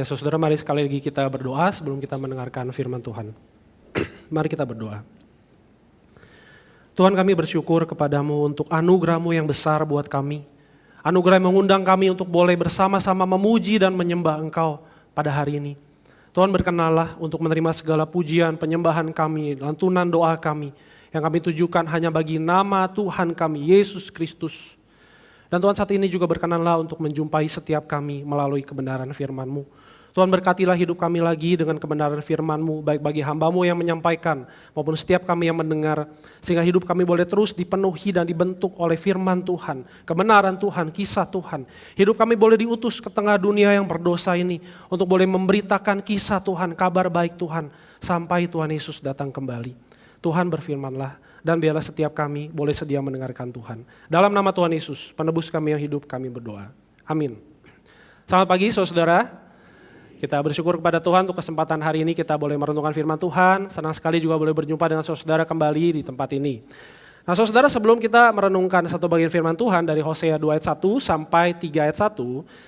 Oke, saudara, mari sekali lagi kita berdoa sebelum kita mendengarkan firman Tuhan. Mari kita berdoa. Tuhan, kami bersyukur kepadamu untuk anugerah-Mu yang besar buat kami. Anugerah yang mengundang kami untuk boleh bersama-sama memuji dan menyembah Engkau pada hari ini. Tuhan, berkenanlah untuk menerima segala pujian, penyembahan kami, lantunan doa kami, yang kami tujukan hanya bagi nama Tuhan kami, Yesus Kristus. Dan Tuhan, saat ini juga berkenanlah untuk menjumpai setiap kami melalui kebenaran firman-Mu. Tuhan, berkatilah hidup kami lagi dengan kebenaran firman-Mu, baik bagi hamba-Mu yang menyampaikan maupun setiap kami yang mendengar, sehingga hidup kami boleh terus dipenuhi dan dibentuk oleh firman Tuhan, kebenaran Tuhan, kisah Tuhan. Hidup kami boleh diutus ke tengah dunia yang berdosa ini untuk boleh memberitakan kisah Tuhan, kabar baik Tuhan, sampai Tuhan Yesus datang kembali. Tuhan, berfirmanlah dan biarlah setiap kami boleh sedia mendengarkan Tuhan. Dalam nama Tuhan Yesus, penebus kami yang hidup, kami berdoa. Amin. Selamat pagi saudara. Kita bersyukur kepada Tuhan untuk kesempatan hari ini kita boleh merenungkan firman Tuhan. Senang sekali juga boleh berjumpa dengan saudara kembali di tempat ini. Nah saudara, sebelum kita merenungkan satu bagian firman Tuhan dari Hosea 2 ayat 1 sampai 3 ayat 1,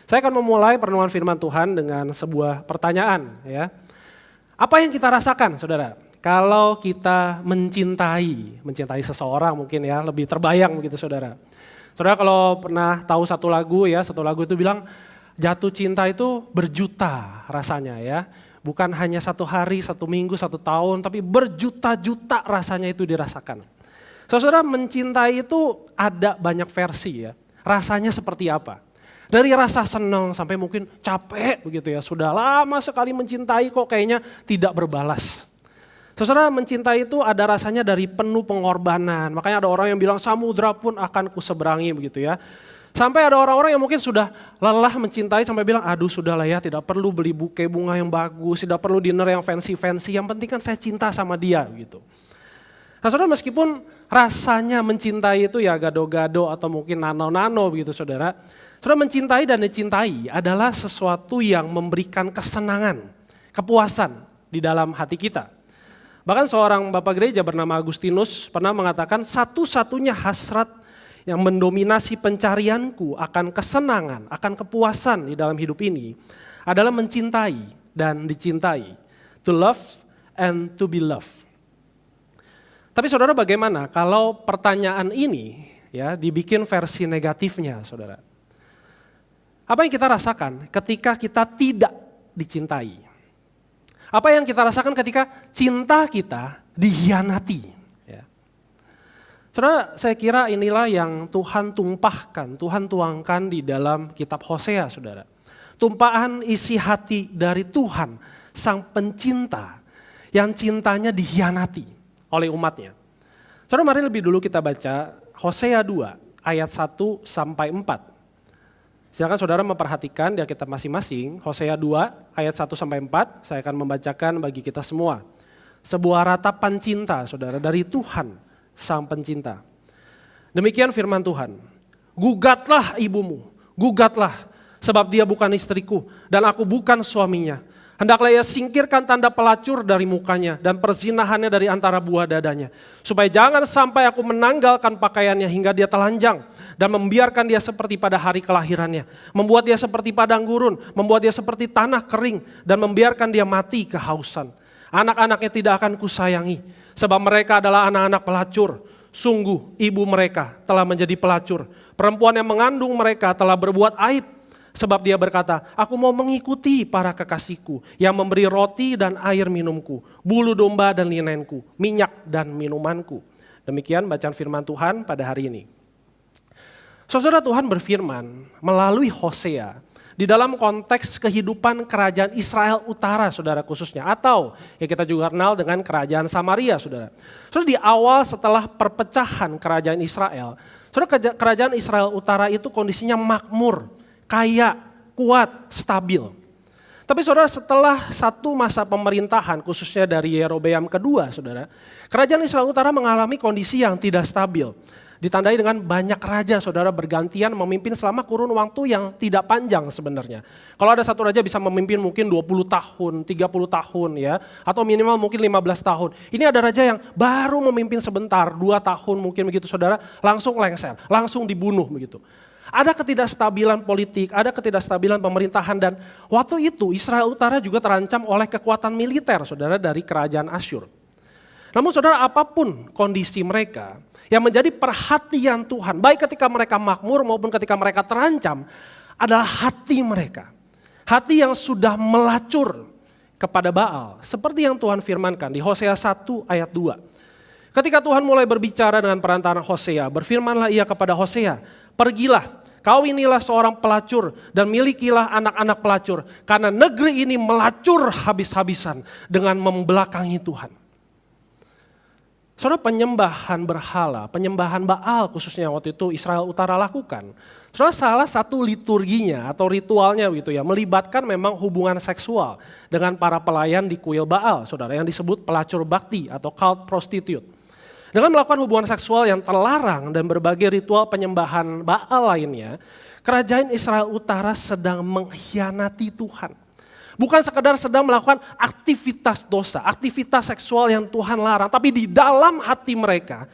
saya akan memulai perenungan firman Tuhan dengan sebuah pertanyaan. Ya. Apa yang kita rasakan saudara? Kalau kita mencintai seseorang mungkin ya, lebih terbayang begitu saudara. Saudara kalau pernah tahu satu lagu itu bilang, jatuh cinta itu berjuta rasanya ya. Bukan hanya satu hari, satu minggu, satu tahun, tapi berjuta-juta rasanya itu dirasakan. Saudara, mencintai itu ada banyak versi ya. Rasanya seperti apa? Dari rasa senang sampai mungkin capek begitu ya. Sudah lama sekali mencintai kok kayaknya tidak berbalas. Saudara, mencintai itu ada rasanya dari penuh pengorbanan. Makanya ada orang yang bilang samudra pun akan kuseberangi begitu ya. Sampai ada orang-orang yang mungkin sudah lelah mencintai sampai bilang, aduh sudahlah ya, tidak perlu beli buke bunga yang bagus, tidak perlu dinner yang fancy-fancy, yang penting kan saya cinta sama dia gitu. Nah saudara, meskipun rasanya mencintai itu ya gado-gado atau mungkin nano-nano begitu saudara. Saudara, mencintai dan dicintai adalah sesuatu yang memberikan kesenangan, kepuasan di dalam hati kita. Bahkan seorang bapak gereja bernama Agustinus pernah mengatakan satu-satunya hasrat yang mendominasi pencarianku akan kesenangan, akan kepuasan di dalam hidup ini adalah mencintai dan dicintai. To love and to be loved. Tapi saudara, bagaimana kalau pertanyaan ini ya dibikin versi negatifnya saudara? Apa yang kita rasakan ketika kita tidak dicintai? Apa yang kita rasakan ketika cinta kita dikhianati? Saudara, saya kira inilah yang Tuhan tumpahkan, Tuhan tuangkan di dalam kitab Hosea, saudara. Tumpahan isi hati dari Tuhan, sang pencinta, yang cintanya dikhianati oleh umatnya. Saudara, mari lebih dulu kita baca Hosea 2 ayat 1 sampai 4. Silakan saudara memperhatikan di kitab masing-masing, Hosea 2 ayat 1 sampai 4, saya akan membacakan bagi kita semua. Sebuah ratapan cinta, saudara, dari Tuhan, sang pencinta. Demikian firman Tuhan, gugatlah ibumu, gugatlah, sebab dia bukan istriku dan aku bukan suaminya. Hendaklah ia singkirkan tanda pelacur dari mukanya dan perzinahannya dari antara buah dadanya. Supaya jangan sampai aku menanggalkan pakaiannya hingga dia telanjang dan membiarkan dia seperti pada hari kelahirannya. Membuat dia seperti padang gurun, membuat dia seperti tanah kering dan membiarkan dia mati kehausan. Anak-anaknya tidak akan kusayangi, sebab mereka adalah anak-anak pelacur. Sungguh ibu mereka telah menjadi pelacur. Perempuan yang mengandung mereka telah berbuat aib. Sebab dia berkata, aku mau mengikuti para kekasihku yang memberi roti dan air minumku, bulu domba dan linenku, minyak dan minumanku. Demikian bacaan firman Tuhan pada hari ini. Saudara, Tuhan berfirman melalui Hosea di dalam konteks kehidupan kerajaan Israel Utara, saudara, khususnya. Atau yang kita juga kenal dengan kerajaan Samaria, saudara. Saudara, di awal setelah perpecahan kerajaan Israel, saudara, kerajaan Israel Utara itu kondisinya makmur, kaya, kuat, stabil. Tapi saudara, setelah satu masa pemerintahan, khususnya dari Yerobeam kedua, saudara, kerajaan Israel Utara mengalami kondisi yang tidak stabil. Ditandai dengan banyak raja, saudara, bergantian memimpin selama kurun waktu yang tidak panjang sebenarnya. Kalau ada satu raja bisa memimpin mungkin 20 tahun, 30 tahun ya, atau minimal mungkin 15 tahun. Ini ada raja yang baru memimpin sebentar, 2 tahun mungkin begitu saudara, langsung lengser, langsung dibunuh begitu. Ada ketidakstabilan politik, ada ketidakstabilan pemerintahan, dan waktu itu Israel Utara juga terancam oleh kekuatan militer, saudara, dari kerajaan Asyur. Namun saudara, apapun kondisi mereka, yang menjadi perhatian Tuhan, baik ketika mereka makmur maupun ketika mereka terancam, adalah hati mereka. Hati yang sudah melacur kepada Baal, seperti yang Tuhan firmankan di Hosea 1 ayat 2. Ketika Tuhan mulai berbicara dengan perantaraan Hosea, berfirmanlah ia kepada Hosea, pergilah, kau inilah seorang pelacur dan milikilah anak-anak pelacur, karena negeri ini melacur habis-habisan dengan membelakangi Tuhan. Saudara, penyembahan berhala, penyembahan Baal khususnya waktu itu Israel Utara lakukan. Saudara, salah satu liturginya atau ritualnya gitu ya, melibatkan memang hubungan seksual dengan para pelayan di kuil Baal, saudara, yang disebut pelacur bakti atau cult prostitute. Dengan melakukan hubungan seksual yang terlarang dan berbagai ritual penyembahan Baal lainnya, kerajaan Israel Utara sedang mengkhianati Tuhan. Bukan sekedar sedang melakukan aktivitas dosa, aktivitas seksual yang Tuhan larang, tapi di dalam hati mereka,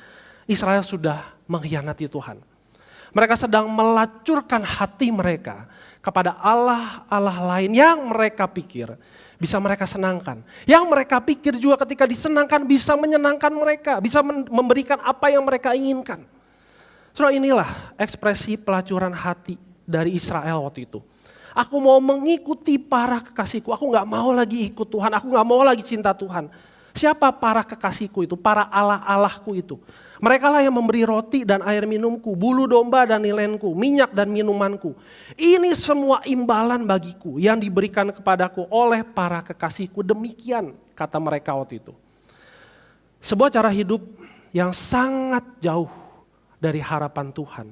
Israel sudah mengkhianati Tuhan. Mereka sedang melacurkan hati mereka kepada Allah-Allah lain yang mereka pikir bisa mereka senangkan. Yang mereka pikir juga ketika disenangkan bisa menyenangkan mereka, bisa memberikan apa yang mereka inginkan. Saudara, inilah ekspresi pelacuran hati dari Israel waktu itu. Aku mau mengikuti para kekasihku, aku gak mau lagi ikut Tuhan, aku gak mau lagi cinta Tuhan. Siapa para kekasihku itu, para Allah-Allahku itu? Mereka lah yang memberi roti dan air minumku, bulu domba dan nilenku, minyak dan minumanku. Ini semua imbalan bagiku yang diberikan kepadaku oleh para kekasihku. Demikian kata mereka waktu itu. Sebuah cara hidup yang sangat jauh dari harapan Tuhan.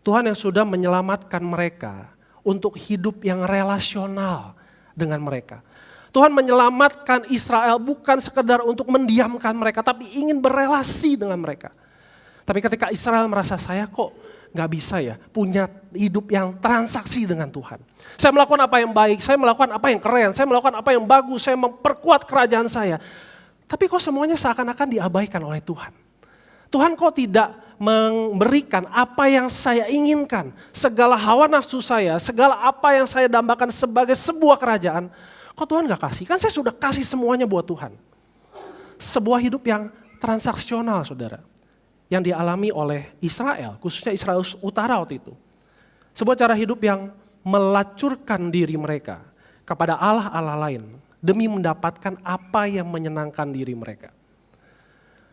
Tuhan yang sudah menyelamatkan mereka untuk hidup yang relasional dengan mereka. Tuhan menyelamatkan Israel bukan sekedar untuk mendiamkan mereka, tapi ingin berelasi dengan mereka. Tapi ketika Israel merasa, saya kok gak bisa ya punya hidup yang transaksi dengan Tuhan. Saya melakukan apa yang baik, saya melakukan apa yang keren, saya melakukan apa yang bagus, saya memperkuat kerajaan saya. Tapi kok semuanya seakan-akan diabaikan oleh Tuhan. Tuhan kok tidak memberikan apa yang saya inginkan. Segala hawa nafsu saya, segala apa yang saya dambakan sebagai sebuah kerajaan, kok Tuhan gak kasih? Kan saya sudah kasih semuanya buat Tuhan. Sebuah hidup yang transaksional, saudara. Yang dialami oleh Israel, khususnya Israel Utara waktu itu. Sebuah cara hidup yang melacurkan diri mereka kepada Allah-Allah lain demi mendapatkan apa yang menyenangkan diri mereka.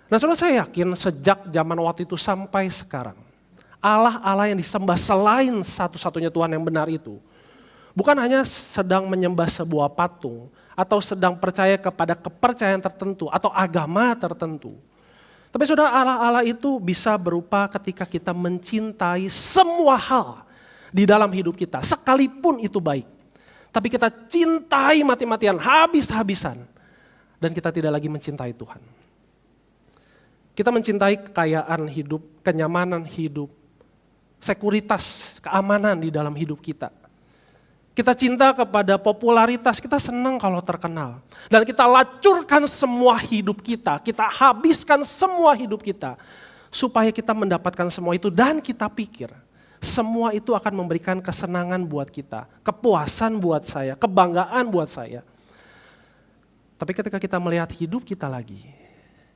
Nah, saudara, saya yakin sejak zaman waktu itu sampai sekarang, Allah-Allah yang disembah selain satu-satunya Tuhan yang benar itu, bukan hanya sedang menyembah sebuah patung atau sedang percaya kepada kepercayaan tertentu atau agama tertentu. Tapi saudara, Allah-Allah itu bisa berupa ketika kita mencintai semua hal di dalam hidup kita, sekalipun itu baik. Tapi kita cintai mati-matian, habis-habisan, dan kita tidak lagi mencintai Tuhan. Kita mencintai kekayaan hidup, kenyamanan hidup, sekuritas, keamanan di dalam hidup kita. Kita cinta kepada popularitas, kita senang kalau terkenal. Dan kita lacurkan semua hidup kita habiskan semua hidup kita. Supaya kita mendapatkan semua itu dan kita pikir semua itu akan memberikan kesenangan buat kita. Kepuasan buat saya, kebanggaan buat saya. Tapi ketika kita melihat hidup kita lagi,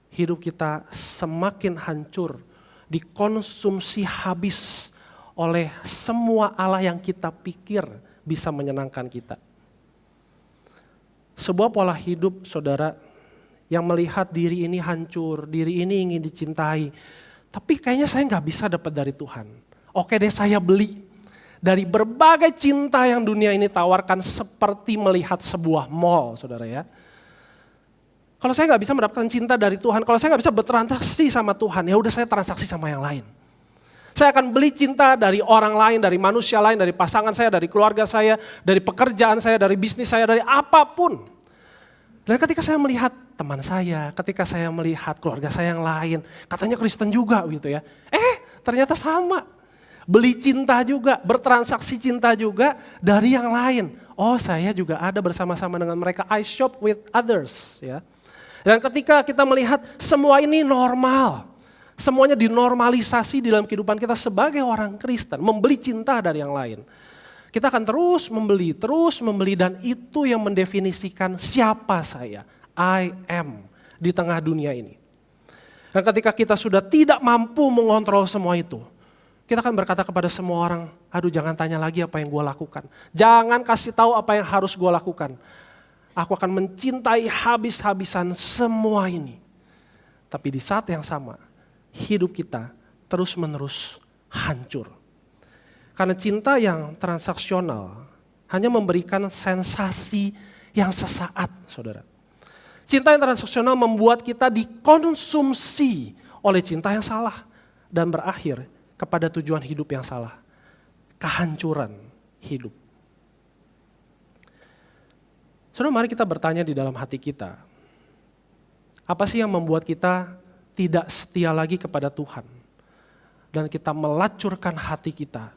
hidup kita semakin hancur, dikonsumsi habis oleh semua Allah yang kita pikir bisa menyenangkan kita. Sebuah pola hidup, saudara, yang melihat diri ini hancur, diri ini ingin dicintai. Tapi kayaknya saya gak bisa dapat dari Tuhan. Oke deh, saya beli. Dari berbagai cinta yang dunia ini tawarkan seperti melihat sebuah mall, saudara ya. Kalau saya gak bisa mendapatkan cinta dari Tuhan, kalau saya gak bisa bertransaksi sama Tuhan, ya udah saya transaksi sama yang lain. Saya akan beli cinta dari orang lain, dari manusia lain, dari pasangan saya, dari keluarga saya, dari pekerjaan saya, dari bisnis saya, dari apapun. Dan ketika saya melihat teman saya, ketika saya melihat keluarga saya yang lain, katanya Kristen juga gitu ya. Ternyata sama. Beli cinta juga, bertransaksi cinta juga dari yang lain. Oh, saya juga ada bersama-sama dengan mereka. I shop with others ya. Dan ketika kita melihat semua ini normal, Semuanya dinormalisasi di dalam kehidupan kita sebagai orang Kristen, membeli cinta dari yang lain. Kita akan terus membeli dan itu yang mendefinisikan siapa saya. I am di tengah dunia ini. Dan ketika kita sudah tidak mampu mengontrol semua itu, kita akan berkata kepada semua orang, aduh jangan tanya lagi apa yang gue lakukan. Jangan kasih tahu apa yang harus gue lakukan. Aku akan mencintai habis-habisan semua ini. Tapi di saat yang sama, hidup kita terus-menerus hancur. Karena cinta yang transaksional hanya memberikan sensasi yang sesaat, saudara. Cinta yang transaksional membuat kita dikonsumsi oleh cinta yang salah dan berakhir kepada tujuan hidup yang salah. Kehancuran hidup. Saudara, mari kita bertanya di dalam hati kita. Apa sih yang membuat kita tidak setia lagi kepada Tuhan? Dan kita melacurkan hati kita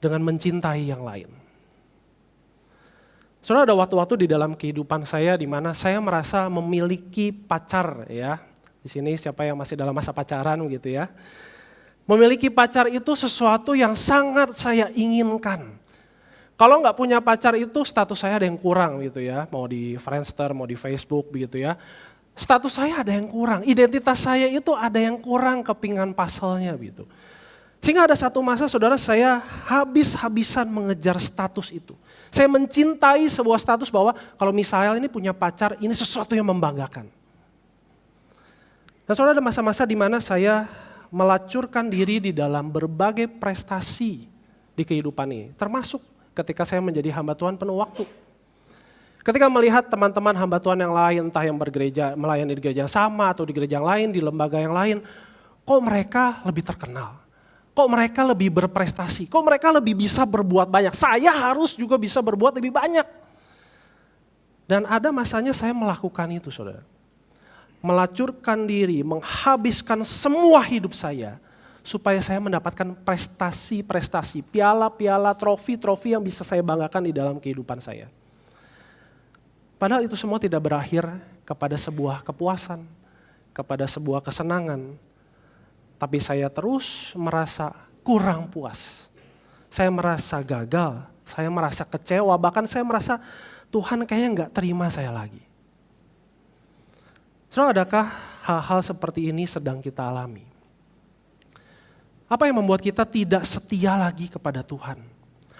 dengan mencintai yang lain. Saudara, ada waktu-waktu di dalam kehidupan saya di mana saya merasa memiliki pacar ya. Di sini siapa yang masih dalam masa pacaran gitu ya. Memiliki pacar itu sesuatu yang sangat saya inginkan. Kalau nggak punya pacar itu status saya ada yang kurang gitu ya. Mau di Friendster, mau di Facebook begitu ya. Status saya ada yang kurang, identitas saya itu ada yang kurang kepingan pasalnya gitu. Sehingga ada satu masa saudara saya habis-habisan mengejar status itu. Saya mencintai sebuah status bahwa kalau Misael ini punya pacar, ini sesuatu yang membanggakan. Dan saudara ada masa-masa di mana saya melacurkan diri di dalam berbagai prestasi di kehidupan ini. Termasuk ketika saya menjadi hamba Tuhan penuh waktu. Ketika melihat teman-teman hamba Tuhan yang lain, entah yang bergereja, melayani di gereja yang sama atau di gereja yang lain, di lembaga yang lain, kok mereka lebih terkenal? Kok mereka lebih berprestasi? Kok mereka lebih bisa berbuat banyak? Saya harus juga bisa berbuat lebih banyak. Dan ada masanya saya melakukan itu, saudara. Melacurkan diri, menghabiskan semua hidup saya, supaya saya mendapatkan prestasi-prestasi, piala-piala, trofi-trofi yang bisa saya banggakan di dalam kehidupan saya. Padahal itu semua tidak berakhir kepada sebuah kepuasan, kepada sebuah kesenangan. Tapi saya terus merasa kurang puas. Saya merasa gagal, saya merasa kecewa, bahkan saya merasa Tuhan kayaknya nggak terima saya lagi. Saudara, adakah hal-hal seperti ini sedang kita alami? Apa yang membuat kita tidak setia lagi kepada Tuhan?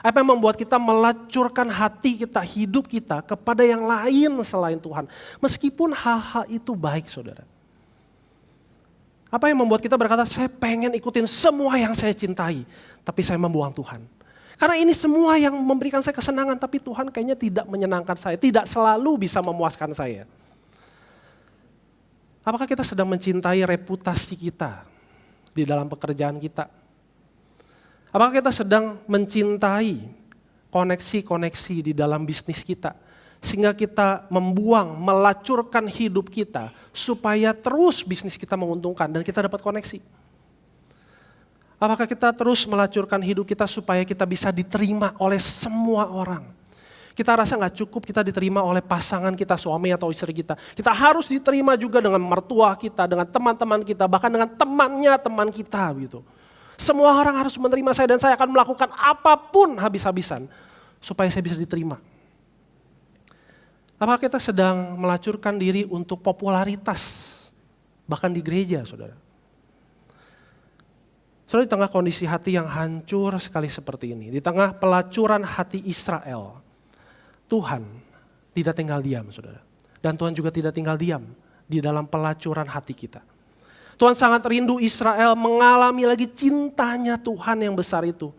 Apa yang membuat kita melacurkan hati kita, hidup kita kepada yang lain selain Tuhan? Meskipun hal-hal itu baik, saudara. Apa yang membuat kita berkata, saya pengen ikutin semua yang saya cintai, tapi saya membuang Tuhan. Karena ini semua yang memberikan saya kesenangan, tapi Tuhan kayaknya tidak menyenangkan saya, tidak selalu bisa memuaskan saya. Apakah kita sedang mencintai reputasi kita di dalam pekerjaan kita? Apakah kita sedang mencintai koneksi-koneksi di dalam bisnis kita? Sehingga kita membuang, melacurkan hidup kita supaya terus bisnis kita menguntungkan dan kita dapat koneksi. Apakah kita terus melacurkan hidup kita supaya kita bisa diterima oleh semua orang? Kita rasa gak cukup kita diterima oleh pasangan kita, suami atau istri kita. Kita harus diterima juga dengan mertua kita, dengan teman-teman kita, bahkan dengan temannya teman kita gitu. Semua orang harus menerima saya dan saya akan melakukan apapun habis-habisan supaya saya bisa diterima. Apakah kita sedang melacurkan diri untuk popularitas, bahkan di gereja, saudara? Saudara, di tengah kondisi hati yang hancur sekali seperti ini, di tengah pelacuran hati Israel, Tuhan tidak tinggal diam, saudara. Dan Tuhan juga tidak tinggal diam di dalam pelacuran hati kita. Tuhan sangat rindu Israel mengalami lagi cintanya Tuhan yang besar itu.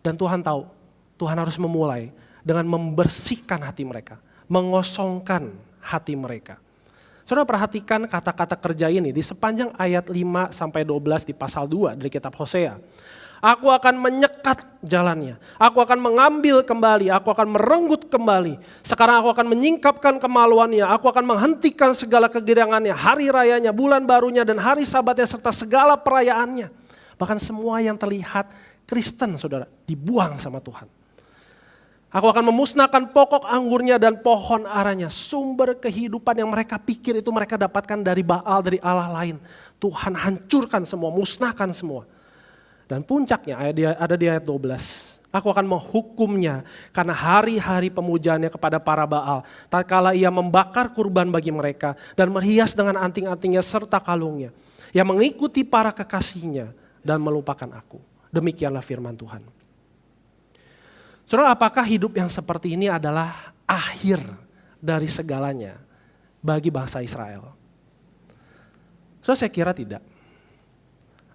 Dan Tuhan tahu, Tuhan harus memulai dengan membersihkan hati mereka. Mengosongkan hati mereka. Saudara, perhatikan kata-kata kerja ini di sepanjang ayat 5-12 di pasal 2 dari kitab Hosea. Aku akan menyekat jalannya, aku akan mengambil kembali, aku akan merenggut kembali. Sekarang aku akan menyingkapkan kemaluannya, aku akan menghentikan segala kegirangannya, hari rayanya, bulan barunya, dan hari sabatnya serta segala perayaannya. Bahkan semua yang terlihat Kristen, saudara, dibuang sama Tuhan. Aku akan memusnahkan pokok anggurnya dan pohon aranya. Sumber kehidupan yang mereka pikir itu mereka dapatkan dari Baal, dari Allah lain. Tuhan hancurkan semua, musnahkan semua. Dan puncaknya ada di ayat 12. Aku akan menghukumnya karena hari-hari pemujaannya kepada para Baal. Tatkala ia membakar kurban bagi mereka dan berhias dengan anting-antingnya serta kalungnya. Yang mengikuti para kekasihnya dan melupakan aku. Demikianlah firman Tuhan. Saudara, apakah hidup yang seperti ini adalah akhir dari segalanya bagi bangsa Israel? Saudara, saya kira tidak.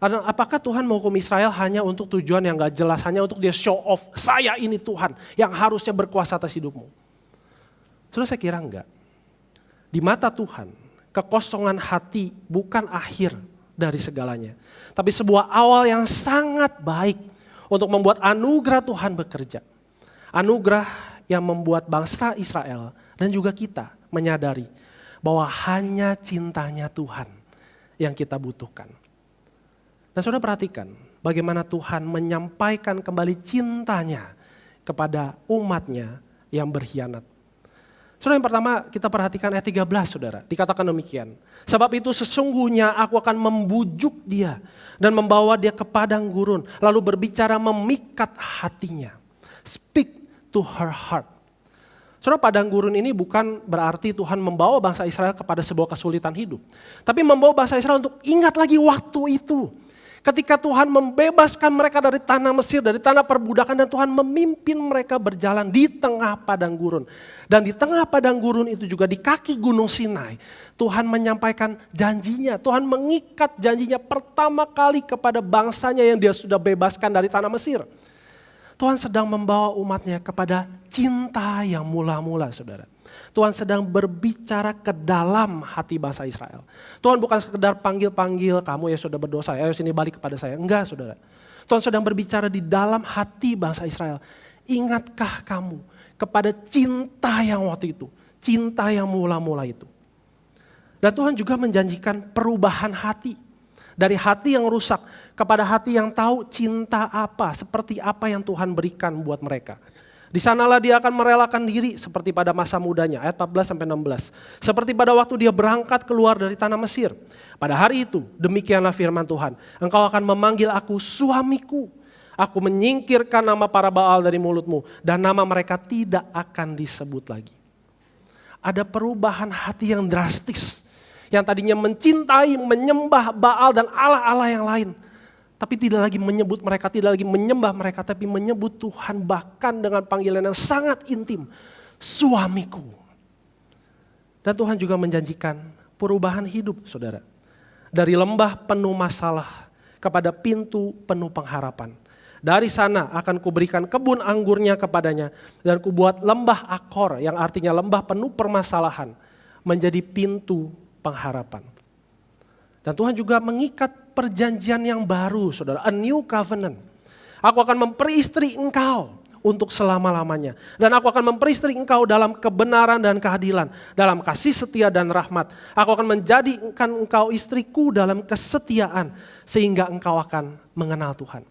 Apakah Tuhan menghukum Israel hanya untuk tujuan yang gak jelas, hanya untuk dia show off, saya ini Tuhan yang harusnya berkuasa atas hidupmu? Saudara, saya kira enggak. Di mata Tuhan, kekosongan hati bukan akhir dari segalanya. Tapi sebuah awal yang sangat baik untuk membuat anugerah Tuhan bekerja. Anugerah yang membuat bangsa Israel dan juga kita menyadari bahwa hanya cintanya Tuhan yang kita butuhkan. Nah, saudara perhatikan bagaimana Tuhan menyampaikan kembali cintanya kepada umatnya yang berkhianat. Saudara, yang pertama kita perhatikan ayat 13, saudara. Dikatakan demikian. Sebab itu sesungguhnya aku akan membujuk dia dan membawa dia ke padang gurun. Lalu berbicara memikat hatinya. Speak to her heart. Saudara, padang gurun ini bukan berarti Tuhan membawa bangsa Israel kepada sebuah kesulitan hidup. Tapi membawa bangsa Israel untuk ingat lagi waktu itu. Ketika Tuhan membebaskan mereka dari tanah Mesir, dari tanah perbudakan, dan Tuhan memimpin mereka berjalan di tengah padang gurun. Dan di tengah padang gurun itu juga di kaki gunung Sinai, Tuhan menyampaikan janjinya. Tuhan mengikat janjinya pertama kali kepada bangsanya yang dia sudah bebaskan dari tanah Mesir. Tuhan sedang membawa umatnya kepada cinta yang mula-mula, saudara. Tuhan sedang berbicara ke dalam hati bangsa Israel. Tuhan bukan sekedar panggil-panggil, kamu ya sudah berdosa, ayo sini balik kepada saya. Enggak, saudara. Tuhan sedang berbicara di dalam hati bangsa Israel. Ingatkah kamu kepada cinta yang waktu itu, cinta yang mula-mula itu. Dan Tuhan juga menjanjikan perubahan hati. Dari hati yang rusak kepada hati yang tahu cinta apa, seperti apa yang Tuhan berikan buat mereka. Di sanalah dia akan merelakan diri seperti pada masa mudanya, ayat 14-16. Seperti pada waktu dia berangkat keluar dari tanah Mesir. Pada hari itu, demikianlah firman Tuhan. Engkau akan memanggil aku suamiku. Aku menyingkirkan nama para Baal dari mulutmu. Dan nama mereka tidak akan disebut lagi. Ada perubahan hati yang drastis. Yang tadinya mencintai, menyembah Baal dan Allah-Allah yang lain. Tapi tidak lagi menyebut mereka, tidak lagi menyembah mereka. Tapi menyebut Tuhan bahkan dengan panggilan yang sangat intim. Suamiku. Dan Tuhan juga menjanjikan perubahan hidup, saudara. Dari lembah penuh masalah kepada pintu penuh pengharapan. Dari sana akan kuberikan kebun anggurnya kepadanya. Dan kubuat lembah Akor yang artinya lembah penuh permasalahan. Menjadi pintu pengharapan. Dan Tuhan juga mengikat perjanjian yang baru, saudara. A new covenant. Aku akan memperistri engkau untuk selama-lamanya. Dan aku akan memperistri engkau dalam kebenaran dan keadilan. Dalam kasih setia dan rahmat. Aku akan menjadikan engkau istriku dalam kesetiaan. Sehingga engkau akan mengenal Tuhan.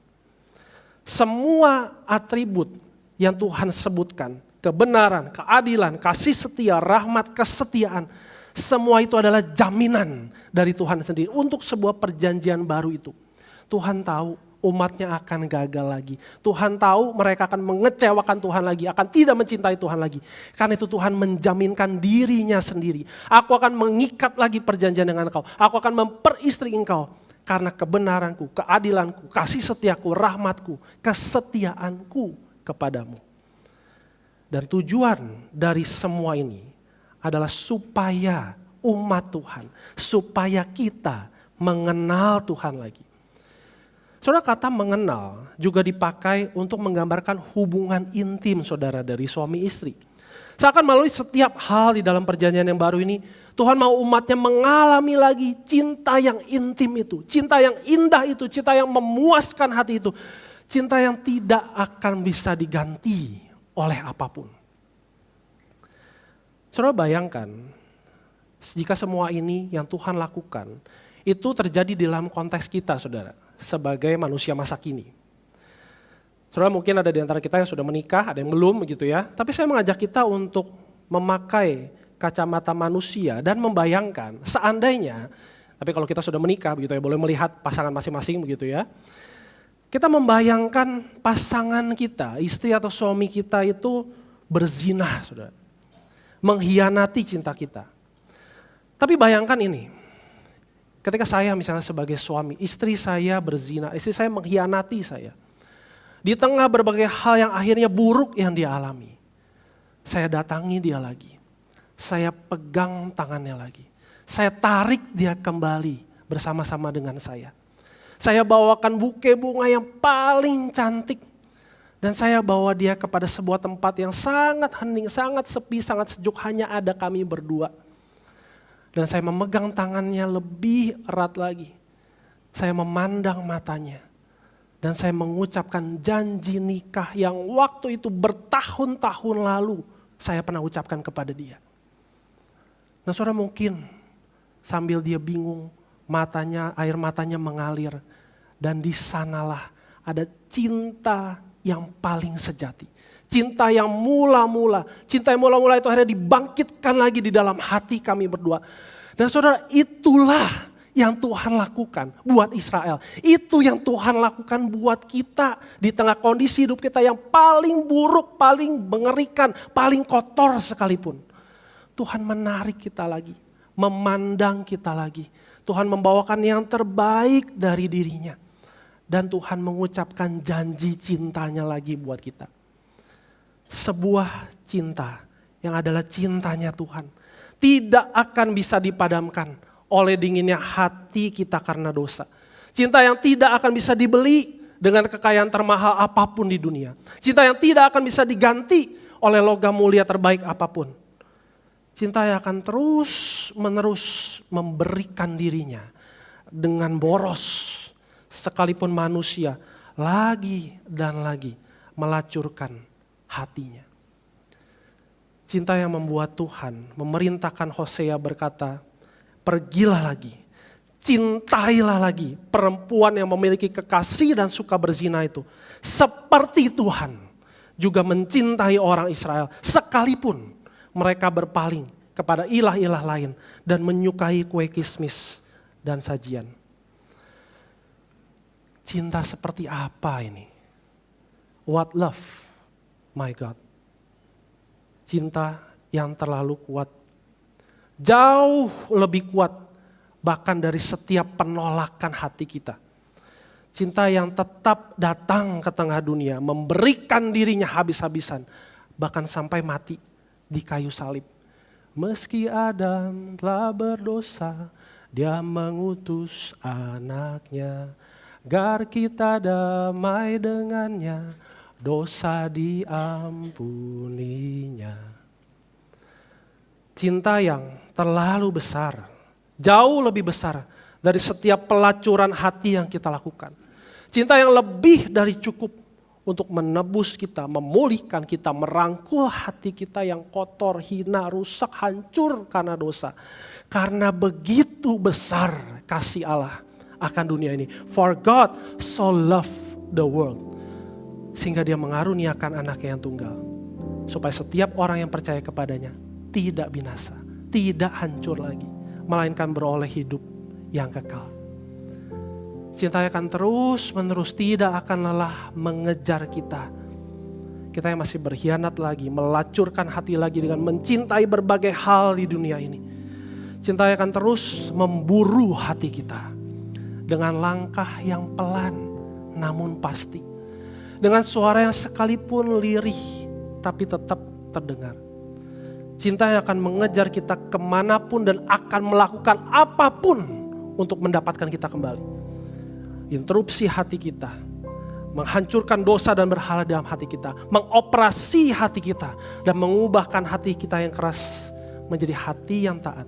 Semua atribut yang Tuhan sebutkan. Kebenaran, keadilan, kasih setia, rahmat, kesetiaan. Semua itu adalah jaminan dari Tuhan sendiri untuk sebuah perjanjian baru itu. Tuhan tahu umatnya akan gagal lagi. Tuhan tahu mereka akan mengecewakan Tuhan lagi, akan tidak mencintai Tuhan lagi. Karena itu Tuhan menjaminkan dirinya sendiri. Aku akan mengikat lagi perjanjian dengan engkau. Aku akan memperistri engkau. Karena kebenaranku, keadilanku, kasih setiaku, rahmatku, kesetiaanku kepadamu. Dan tujuan dari semua ini adalah supaya umat Tuhan, supaya kita mengenal Tuhan lagi. Saudara, kata mengenal juga dipakai untuk menggambarkan hubungan intim saudara dari suami istri. Seakan melalui setiap hal di dalam perjanjian yang baru ini, Tuhan mau umatnya mengalami lagi cinta yang intim itu, cinta yang indah itu, cinta yang memuaskan hati itu, cinta yang tidak akan bisa diganti oleh apapun. Saudara, bayangkan jika semua ini yang Tuhan lakukan itu terjadi di dalam konteks kita, saudara, sebagai manusia masa kini. Saudara, mungkin ada di antara kita yang sudah menikah, ada yang belum begitu ya. Tapi saya mengajak kita untuk memakai kacamata manusia dan membayangkan seandainya, tapi kalau kita sudah menikah begitu ya, boleh melihat pasangan masing-masing begitu ya. Kita membayangkan pasangan kita, istri atau suami kita itu berzina, saudara. Mengkhianati cinta kita. Tapi bayangkan ini, ketika saya misalnya sebagai suami, istri saya berzina, istri saya mengkhianati saya. Di tengah berbagai hal yang akhirnya buruk yang dia alami, saya datangi dia lagi. Saya pegang tangannya lagi. Saya tarik dia kembali bersama-sama dengan saya. Saya bawakan buke bunga yang paling cantik. Dan saya bawa dia kepada sebuah tempat yang sangat hening, sangat sepi, sangat sejuk. Hanya ada kami berdua. Dan saya memegang tangannya lebih erat lagi. Saya memandang matanya. Dan saya mengucapkan janji nikah yang waktu itu bertahun-tahun lalu saya pernah ucapkan kepada dia. Nah, saudara, mungkin sambil dia bingung, air matanya mengalir. Dan di sanalah ada cinta yang paling sejati. Cinta yang mula-mula itu akhirnya dibangkitkan lagi di dalam hati kami berdua. Dan saudara, itulah yang Tuhan lakukan buat Israel. Itu yang Tuhan lakukan buat kita di tengah kondisi hidup kita yang paling buruk, paling mengerikan, paling kotor sekalipun. Tuhan menarik kita lagi, memandang kita lagi. Tuhan membawakan yang terbaik dari dirinya. Dan Tuhan mengucapkan janji cintanya lagi buat kita. Sebuah cinta yang adalah cintanya Tuhan tidak akan bisa dipadamkan oleh dinginnya hati kita karena dosa. Cinta yang tidak akan bisa dibeli dengan kekayaan termahal apapun di dunia. Cinta yang tidak akan bisa diganti oleh logam mulia terbaik apapun. Cinta yang akan terus menerus memberikan dirinya dengan boros. Sekalipun manusia lagi dan lagi melacurkan hatinya. Cinta yang membuat Tuhan memerintahkan Hosea berkata, pergilah lagi, cintailah lagi perempuan yang memiliki kekasih dan suka berzina itu. Seperti Tuhan juga mencintai orang Israel sekalipun mereka berpaling kepada ilah-ilah lain dan menyukai kue kismis dan sajian. Cinta seperti apa ini? What love, my God. Cinta yang terlalu kuat. Jauh lebih kuat bahkan dari setiap penolakan hati kita. Cinta yang tetap datang ke tengah dunia, memberikan dirinya habis-habisan, bahkan sampai mati di kayu salib. Meski Adam telah berdosa, dia mengutus anaknya, agar kita damai dengannya, dosa diampuninya. Cinta yang terlalu besar, jauh lebih besar dari setiap pelacuran hati yang kita lakukan. Cinta yang lebih dari cukup untuk menebus kita, memulihkan kita, merangkul hati kita yang kotor, hina, rusak, hancur karena dosa. Karena begitu besar kasih Allah akan dunia ini. For God so loved the world. Sehingga dia mengaruniakan anaknya yang tunggal. Supaya setiap orang yang percaya kepadanya tidak binasa, tidak hancur lagi, melainkan beroleh hidup yang kekal. Cinta akan terus menerus, tidak akan lelah mengejar kita. Kita yang masih berkhianat lagi, melacurkan hati lagi dengan mencintai berbagai hal di dunia ini. Cinta akan terus memburu hati kita dengan langkah yang pelan namun pasti. Dengan suara yang sekalipun lirih tapi tetap terdengar. Cinta yang akan mengejar kita kemanapun dan akan melakukan apapun untuk mendapatkan kita kembali. Interupsi hati kita, menghancurkan dosa dan berhala dalam hati kita, mengoperasi hati kita dan mengubahkan hati kita yang keras menjadi hati yang taat.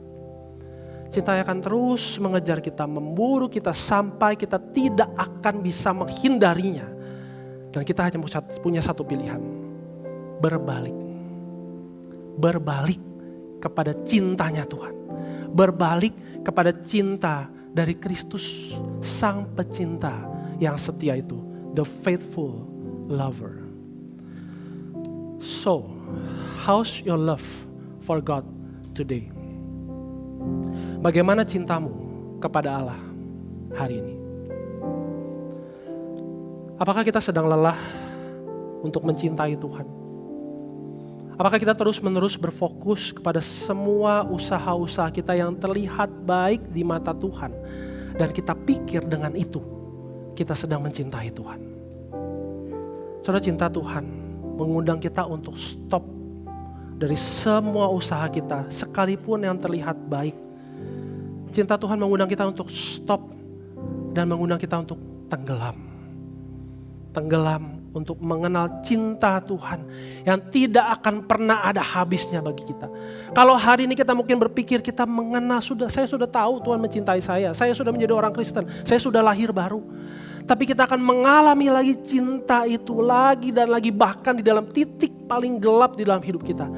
Cinta yang akan terus mengejar kita, memburu kita sampai kita tidak akan bisa menghindarinya. Dan kita hanya punya satu pilihan, berbalik. Berbalik kepada cintanya Tuhan. Berbalik kepada cinta dari Kristus, Sang Pecinta yang setia itu. The faithful lover. So, how's your love for God today? Bagaimana cintamu kepada Allah hari ini? Apakah kita sedang lelah untuk mencintai Tuhan? Apakah kita terus-menerus berfokus kepada semua usaha-usaha kita yang terlihat baik di mata Tuhan, dan kita pikir dengan itu kita sedang mencintai Tuhan? Saudara, cinta Tuhan mengundang kita untuk stop dari semua usaha kita sekalipun yang terlihat baik. Cinta Tuhan mengundang kita untuk stop dan mengundang kita untuk tenggelam. Tenggelam untuk mengenal cinta Tuhan yang tidak akan pernah ada habisnya bagi kita. Kalau hari ini kita mungkin berpikir kita mengenal, saya sudah tahu Tuhan mencintai saya sudah menjadi orang Kristen, saya sudah lahir baru. Tapi kita akan mengalami lagi cinta itu lagi dan lagi, bahkan di dalam titik paling gelap di dalam hidup kita.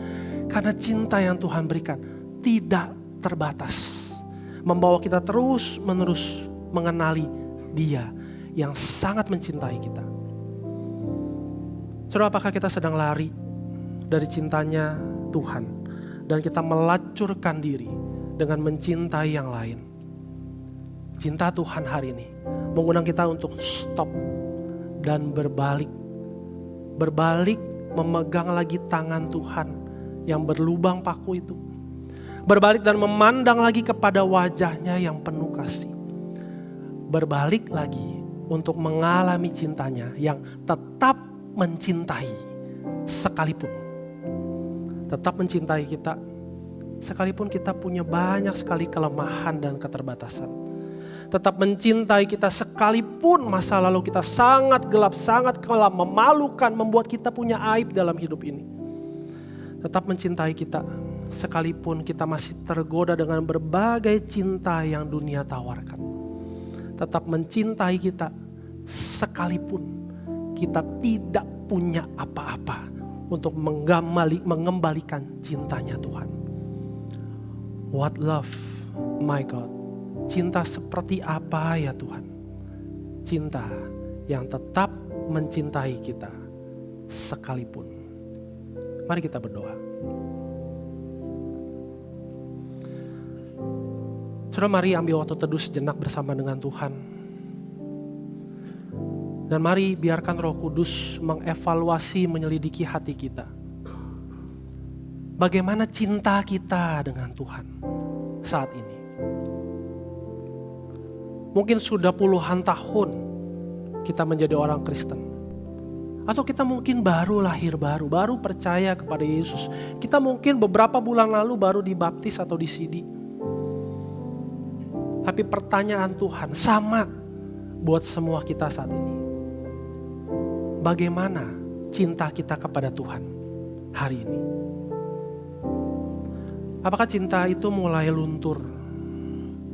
Karena cinta yang Tuhan berikan tidak terbatas. Membawa kita terus menerus mengenali Dia yang sangat mencintai kita. Saudara, apakah kita sedang lari dari cintanya Tuhan dan kita melacurkan diri dengan mencintai yang lain? Cinta Tuhan hari ini mengundang kita untuk stop dan berbalik. Berbalik memegang lagi tangan Tuhan yang berlubang paku itu. Berbalik dan memandang lagi kepada wajahnya yang penuh kasih. Berbalik lagi untuk mengalami cintanya yang tetap mencintai sekalipun. Tetap mencintai kita sekalipun kita punya banyak sekali kelemahan dan keterbatasan. Tetap mencintai kita sekalipun masa lalu kita sangat gelap, sangat kelam, memalukan, membuat kita punya aib dalam hidup ini. Tetap mencintai kita sekalipun kita masih tergoda dengan berbagai cinta yang dunia tawarkan. Tetap mencintai kita sekalipun kita tidak punya apa-apa untuk mengembalikan cintanya Tuhan. What love, my God. Cinta seperti apa ya Tuhan? Cinta yang tetap mencintai kita sekalipun. Mari kita berdoa. Saudara, mari ambil waktu teduh sejenak bersama dengan Tuhan. Dan mari biarkan Roh Kudus mengevaluasi, menyelidiki hati kita. Bagaimana cinta kita dengan Tuhan saat ini? Mungkin sudah puluhan tahun kita menjadi orang Kristen. Atau kita mungkin baru lahir baru percaya kepada Yesus. Kita mungkin beberapa bulan lalu baru dibaptis atau disidi. Tapi pertanyaan Tuhan sama buat semua kita saat ini. Bagaimana cinta kita kepada Tuhan hari ini? Apakah cinta itu mulai luntur?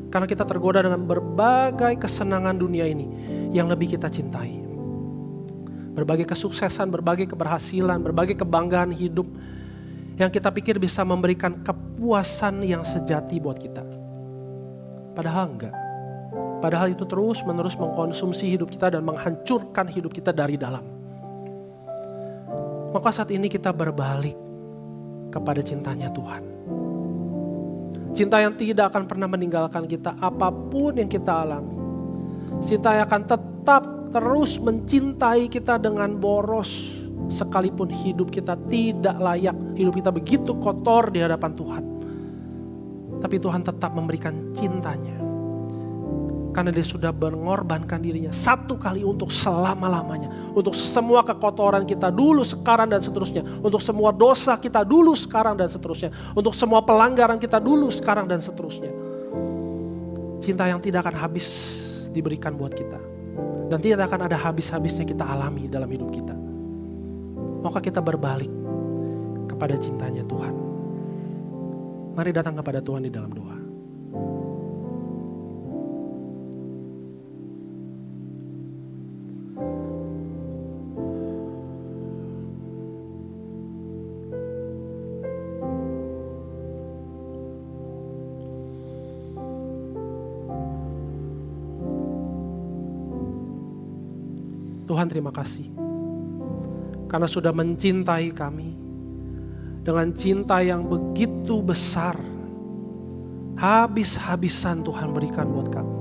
Karena kita tergoda dengan berbagai kesenangan dunia ini yang lebih kita cintai. Berbagai kesuksesan, berbagai keberhasilan, berbagai kebanggaan hidup yang kita pikir bisa memberikan kepuasan yang sejati buat kita. Padahal enggak. Padahal itu terus menerus mengkonsumsi hidup kita dan menghancurkan hidup kita dari dalam. Maka saat ini kita berbalik kepada cintanya Tuhan. Cinta yang tidak akan pernah meninggalkan kita apapun yang kita alami. Cinta yang akan tetap terus mencintai kita dengan boros. Sekalipun hidup kita tidak layak, hidup kita begitu kotor di hadapan Tuhan. Tapi Tuhan tetap memberikan cintanya. Karena Dia sudah mengorbankan dirinya satu kali untuk selama-lamanya. Untuk semua kekotoran kita dulu, sekarang dan seterusnya. Untuk semua dosa kita dulu, sekarang dan seterusnya. Untuk semua pelanggaran kita dulu, sekarang dan seterusnya. Cinta yang tidak akan habis diberikan buat kita. Dan tidak akan ada habis-habisnya kita alami dalam hidup kita. Maka kita berbalik kepada cintanya Tuhan. Mari datang kepada Tuhan di dalam doa. Tuhan, terima kasih karena sudah mencintai kami dengan cinta yang begitu besar. Habis-habisan Tuhan berikan buat kami.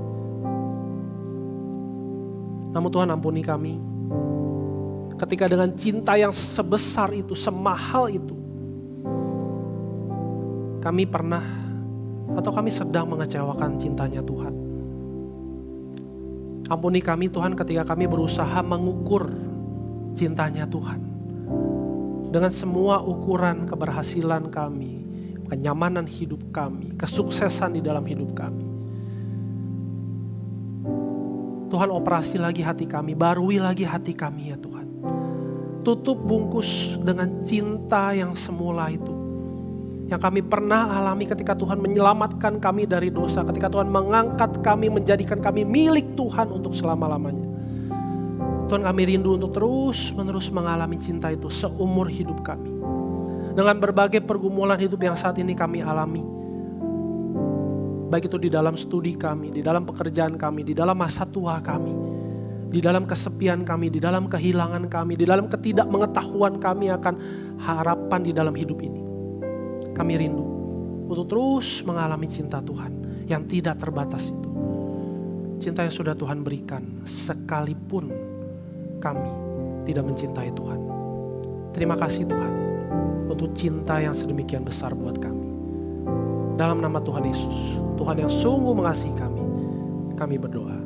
Namun Tuhan ampuni kami ketika dengan cinta yang sebesar itu, semahal itu, kami pernah atau kami sedang mengecewakan cintanya Tuhan. Ampuni kami Tuhan ketika kami berusaha mengukur cintanya Tuhan dengan semua ukuran keberhasilan kami, kenyamanan hidup kami, kesuksesan di dalam hidup kami. Tuhan, operasi lagi hati kami, barui lagi hati kami ya Tuhan. Tutup bungkus dengan cinta yang semula itu, yang kami pernah alami ketika Tuhan menyelamatkan kami dari dosa, ketika Tuhan mengangkat kami, menjadikan kami milik Tuhan untuk selama-lamanya. Tuhan, kami rindu untuk terus-menerus mengalami cinta itu seumur hidup kami. Dengan berbagai pergumulan hidup yang saat ini kami alami, baik itu di dalam studi kami, di dalam pekerjaan kami, di dalam masa tua kami, di dalam kesepian kami, di dalam kehilangan kami, di dalam ketidakmengetahuan kami akan harapan di dalam hidup ini. Kami rindu untuk terus mengalami cinta Tuhan yang tidak terbatas itu. Cinta yang sudah Tuhan berikan sekalipun kami tidak mencintai Tuhan. Terima kasih Tuhan untuk cinta yang sedemikian besar buat kami. Dalam nama Tuhan Yesus, Tuhan yang sungguh mengasihi kami berdoa.